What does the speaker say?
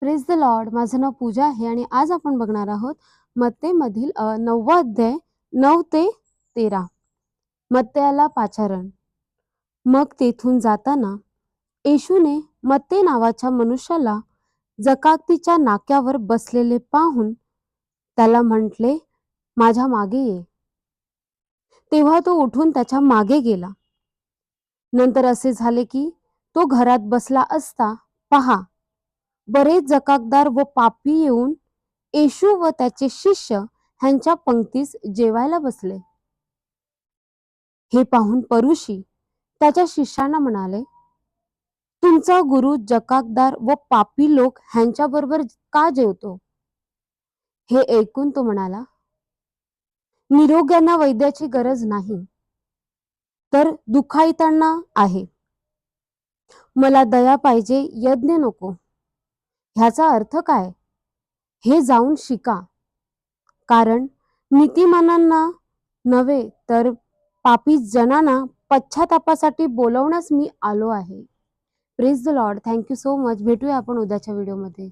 Praise the Lord. माझं नाव पूजा आहे आणि आज आपण बघणार आहोत मत्तेमधील 9वा अध्याय 9 ते 13. मत्तेयाला पाचारण. मग तेथून जाताना येशूने मत्ते नावाच्या मनुष्याला जकातीच्या नाक्यावर बसलेले पाहून त्याला म्हटले, माझ्या मागे ये. तेव्हा तो उठून त्याच्या मागे गेला. नंतर असे झाले की तो घरात बसला असता पहा, बरेच जकातदार व पापी येऊन येशू व त्याचे शिष्य ह्यांच्या पंक्तीस जेवायला बसले. हे पाहून परुषी त्याच्या शिष्यांना म्हणाले, तुमचा गुरु जकातदार व पापी लोक ह्यांच्याबरोबर का जेवतो? हे ऐकून तो म्हणाला, निरोग्यांना वैद्याची गरज नाही, तर दुःखाइतांना आहे. मला दया पाहिजे, यज्ञ नको. ह्याचा अर्थ काय? हे जाऊन शिका. कारण नीतिमानांना नव्हे तर पापी जनांना पश्चातापासाठी बोलवण्यास मी आलो आहे. Praise the Lord. Thank you so much. भेटूया आपण उद्याच्या व्हिडिओमध्ये.